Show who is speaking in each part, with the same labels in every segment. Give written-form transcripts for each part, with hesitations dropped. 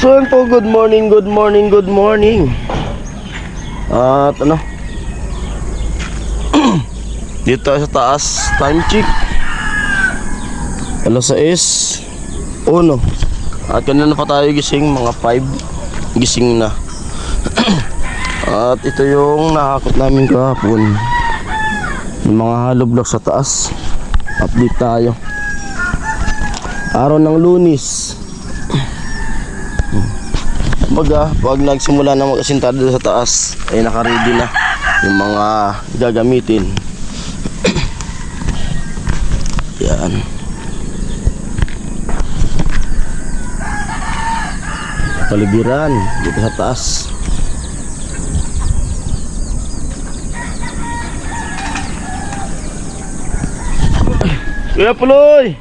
Speaker 1: So yun po, good morning, good morning, good morning. At ano dito tayo sa taas, time check alas 6 uno. At kanina pa tayo gising, mga 5 gising na. At ito yung nakakot namin kahapon, yung mga hollow block sa taas. Update tayo. Araw ng Lunes. Baga, pag nagsimula na mag-asintado sa taas, ay naka-ready na yung mga gagamitin. Yan. Paligiran dito sa taas. Kuya Puloy.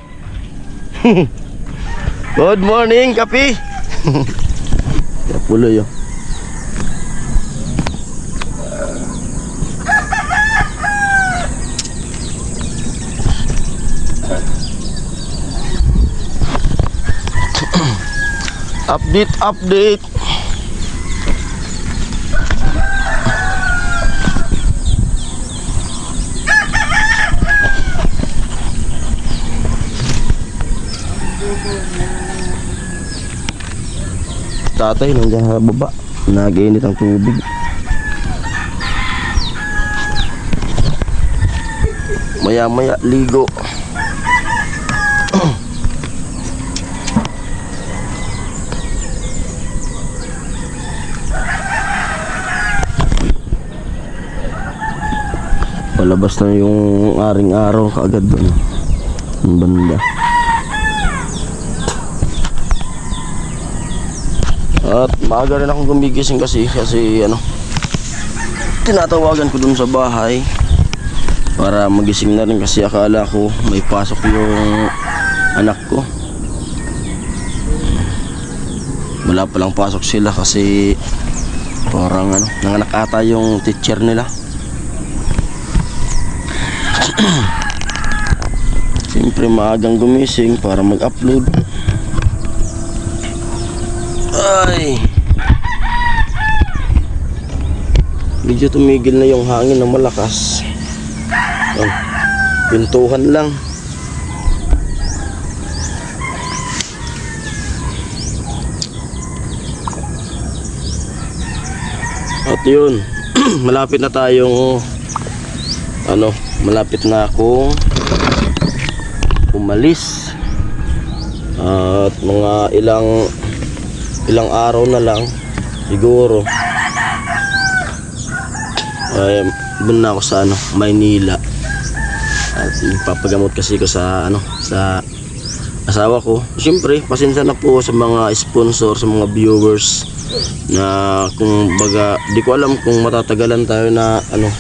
Speaker 1: Good morning, Kapi. Kuya Puloy, oh. Update. Tatay nandiyan sa baba, nag-iinit ang tubig. Maya ligo. Palabas na yung aring araw kaagad doon, yung banda. At maaga rin akong gumigising kasi ano, tinatawagan ko dun sa bahay para magising na rin, kasi akala ko may pasok yung anak ko. Wala palang pasok sila kasi parang ano, nanganak ata yung teacher nila. Siyempre maagang gumising para mag-upload. Ay, medyo tumigil na yung hangin na malakas. Pintuhan lang. At yun, malapit na tayong ano, malapit na akong umalis. At mga ilang araw na lang siguro ay doon na ako sa ano, Maynila. At ipapagamot kasi ko sa ano, sa asawa ko. Siyempre pasensya na po sa mga sponsor, sa mga viewers na kung baga di ko alam kung matatagalan tayo na ano,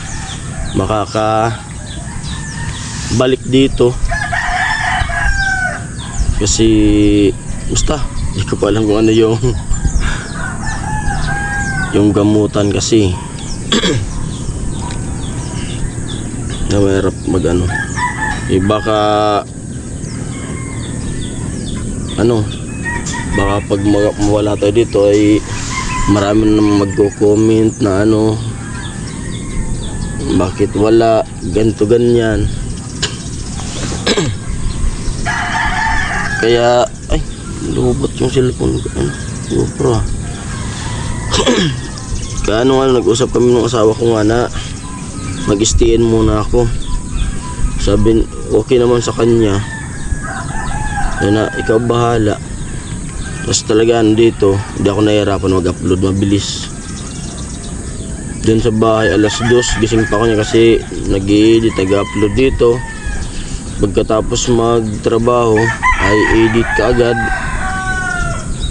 Speaker 1: makakabalik dito, kasi basta di ko pa alam kung ano yung gamutan kasi. Na mahirap mag ano, baka ano, baka pag mawala tayo dito ay marami na magko-comment na ano, bakit wala, ganito ganyan. Kaya ay lubot yung cellphone ko, ano, GoPro. Kaya ano nga, nag-usap kami ng asawa ko nga na mag-stayin muna ako. Sabi okay naman sa kanya, na ikaw bahala. Tapos talaga dito hindi ako nahihirapan mag-upload, mabilis. Doon sa bahay alas 2 gising pa ako niya kasi nag-i-edit, nag-upload dito. Pagkatapos magtrabaho ay edit ka agad,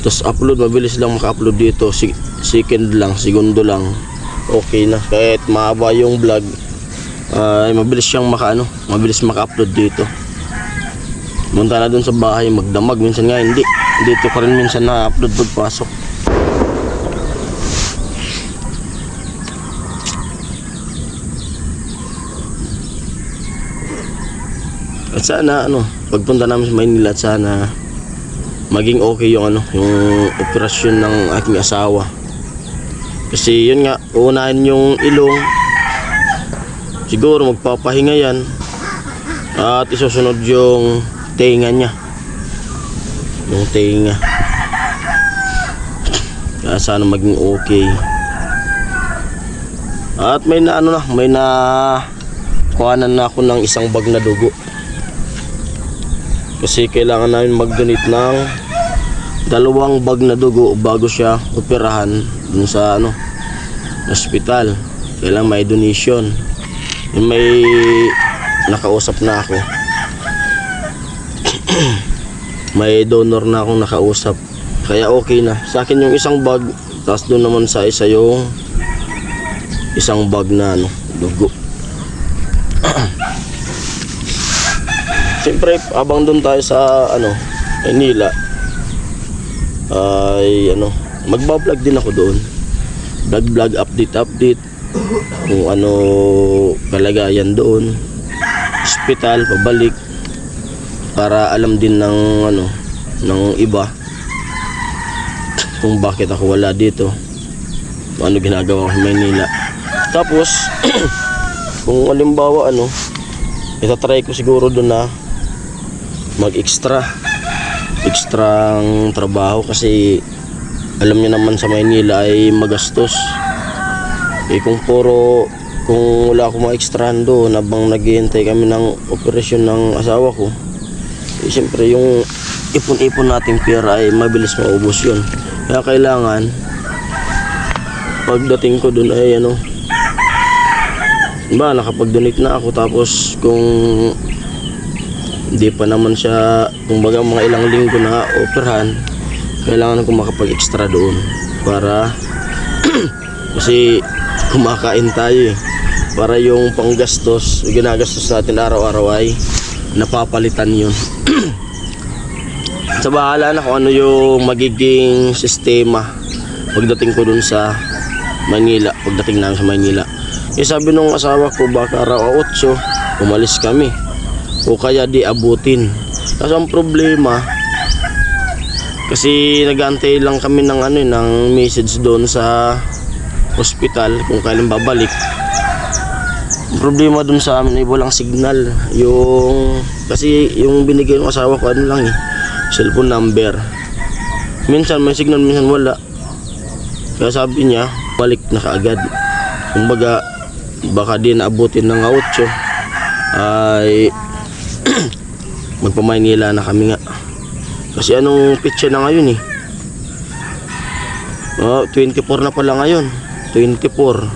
Speaker 1: tapos upload, mabilis lang maka-upload dito. Second lang, segundo lang, okay na. Kahit mahaba yung vlog ay mabilis siyang mabilis maka-upload dito. Munta na dun sa bahay magdamag, minsan nga hindi dito ko rin minsan na-upload pagpasok. At sana pagpunta namin sa Maynila, at sana maging okay yung yung operasyon ng aking asawa. Kasi yun nga, uunahin yung ilong, siguro magpapahinga yan, at isusunod yung tenga niya, yung tenga. Kaya sana maging okay. At may na kuhanan na ako ng isang bag na dugo, kasi kailangan namin mag-donate ng 2 bag na dugo bago siya operahan dun sa hospital. Kailangan may donation. May nakausap na ako. May donor na akong nakausap, kaya okay na sa akin yung isang bag. Tapos doon naman sa isa yung isang bag na dugo. Siyempre habang doon tayo sa Manila ay magba-vlog din ako doon. Vlog update kung kalagayan doon, hospital, pabalik, para alam din ng iba kung bakit ako wala dito, kung ano ginagawa ko sa Manila. Tapos kung halimbawa itatry ko siguro doon na extrang trabaho, kasi alam niyo naman sa Maynila ay magastos. Kung wala akong ma-extrahan doon habang naghihintay kami ng operasyon ng asawa ko, siyempre yung ipon-ipon nating pera ay mabilis maubos yun. Kaya kailangan pagdating ko doon ay nakapag-donate na ako, tapos kung hindi pa naman siya, kumbaga mga ilang linggo na operahan, kailangan ko makapag-extra doon para kasi kumakain tayo para yung panggastos, ginagastos natin araw-araw ay napapalitan yun. Sa bahala na kung ano yung magiging sistema pagdating ko dun sa Manila, pagdating namin sa Manila. Sabi nung asawa ko, baka araw 8 umalis kami o kaya di abutin. Kasi ang problema, kasi nag-aantay lang kami ng ng message doon sa hospital kung kailan babalik. Ang problema doon sa amin ay walang signal. Kasi yung binigay ng asawa ko cellphone number. Minsan may signal, minsan wala. Kaya sabi niya, balik na kaagad. Kumbaga, baka di naabutin ng 8 ay magpa-Maynila na kami nga. Kasi anong pitsa na ngayon 24 na pala ngayon. 24.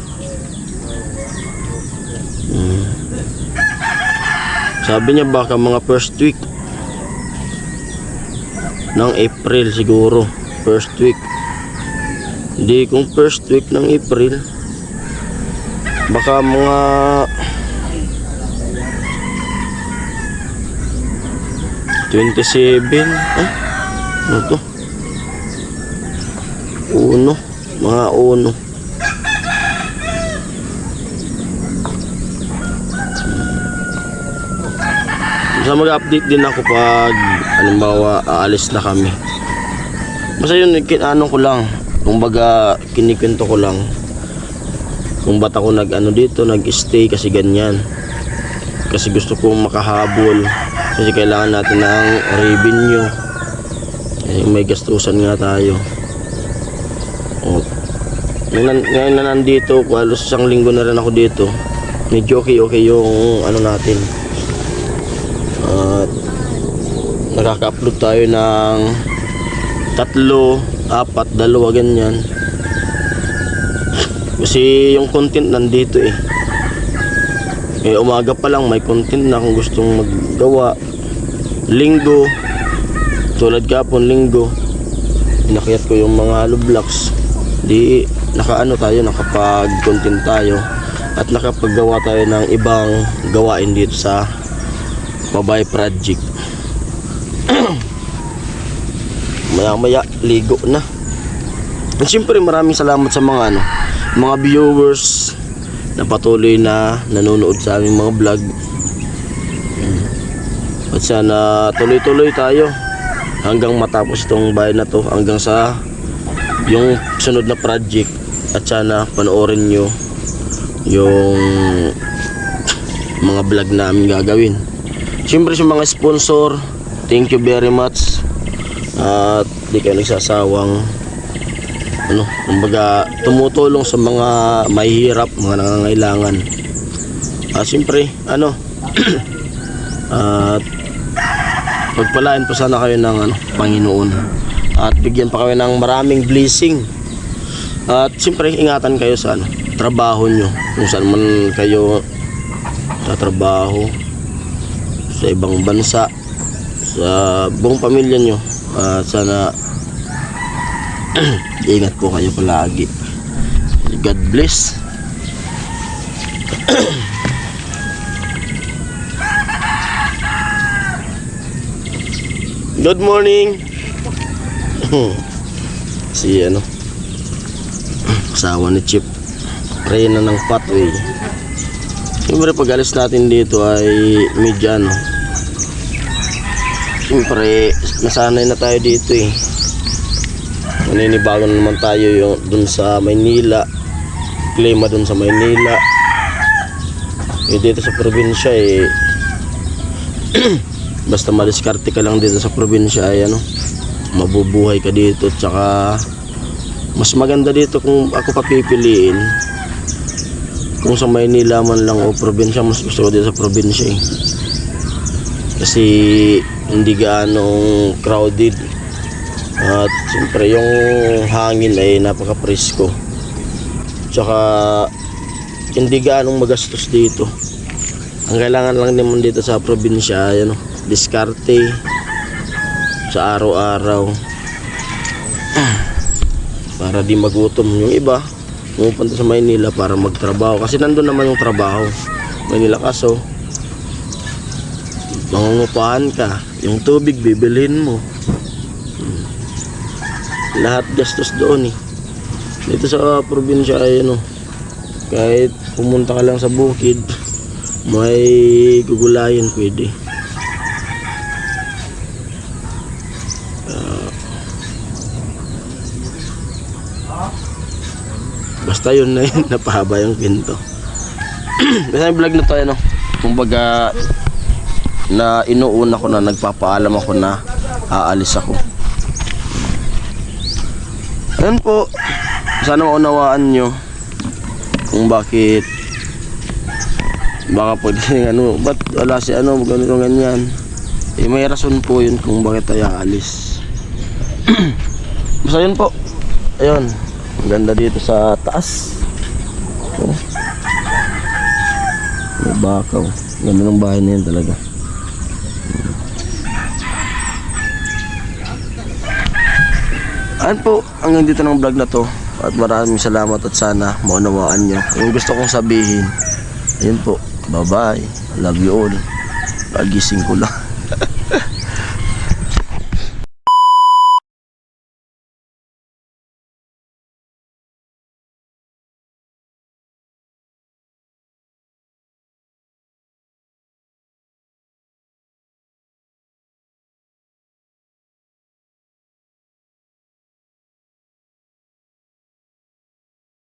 Speaker 1: Sabi niya baka mga first week ng April siguro. First week. Hindi, kung first week ng April, baka mga ano to? Mga uno. Basta mag-update din ako pag halimbawa aalis na kami. Basta yun, ko lang, kumbaga kinikwento ko lang kung ba't ako dito nag-stay, kasi ganyan. Kasi gusto kong makahabol, kasi kailangan natin ng revenue, kasi may gastusan nga tayo. Ngayon na nandito, halos 1 linggo na rin ako dito, medyo okay yung natin. At nakaka-upload tayo ng 3, 4, 2 ganyan. Kasi yung content nandito umaga pa lang may content na kung gustong maggawa. Linggo, tulad kapon linggo, inakyat ko yung mga hollow blocks. Di nakapag content tayo at nakapaggawa tayo ng ibang gawain dito sa Babay Project. Maya ligo na. At siyempre maraming salamat sa mga viewers na patuloy na nanonood sa aming mga vlog. At sana tuloy-tuloy tayo hanggang matapos itong bahay na to, hanggang sa yung sunod na project. At sana panoorin nyo yung mga vlog namin gagawin. Siyempre sa mga sponsor, thank you very much. At di kayo nagsasawang kumbaga tumutulong sa mga mahihirap, mga nangangailangan. Siyempre at pagpalain pa sana kayo ng Panginoon, at bigyan pa kayo ng maraming blessing. At siyempre ingatan kayo sa trabaho nyo, kung saan man kayo tatrabaho, sa ibang bansa, sa buong pamilya nyo. Sana ingat po kayo palagi. God bless. Good morning. Si asawa ni Chip, Reyna ng Pathway. Siyempre pag alis natin dito ay medyo siyempre nasanay na tayo dito maninibago na naman tayo dun sa Maynila, klima dun sa Maynila. Dito sa probinsya basta madiskarte ka lang dito sa probinsya ay mabubuhay ka dito. Tsaka mas maganda dito kung ako papipiliin, kung sa Maynila man lang o probinsya, mas gusto ko dito sa probinsya kasi hindi gaano crowded. At siyempre yung hangin ay napaka-presko. Tsaka hindi gaano magastos dito. Ang kailangan lang naman dito sa probinsya diskarte sa araw-araw para di magutom. Yung iba pumupunta sa Maynila para magtrabaho kasi nandun naman yung trabaho Maynila, kaso mangungupahan ka, yung tubig bibilhin mo, lahat gastos doon Dito sa probinsya ay kahit pumunta ka lang sa bukid, may gugulayan pwede. Basta yun na yun, napahaba yung pinto. Basta yung vlog na to kumbaga na inuuna ko na, nagpapaalam ako na aalis ako. Ayan po, sana maunawaan nyo kung bakit baka pwede ba't wala si ganito ganyan. May rason po yun kung bakit tayo aalis. Basta yun po, ayun, ang ganda dito sa taas. May bakaw, ganda ng bahay na yun talaga. Ayan po, hanggang dito ng vlog na to. At maraming salamat at sana maunawaan nyo yung gusto kong sabihin. Ayun po, bye bye, love you all. Pagising ko lang.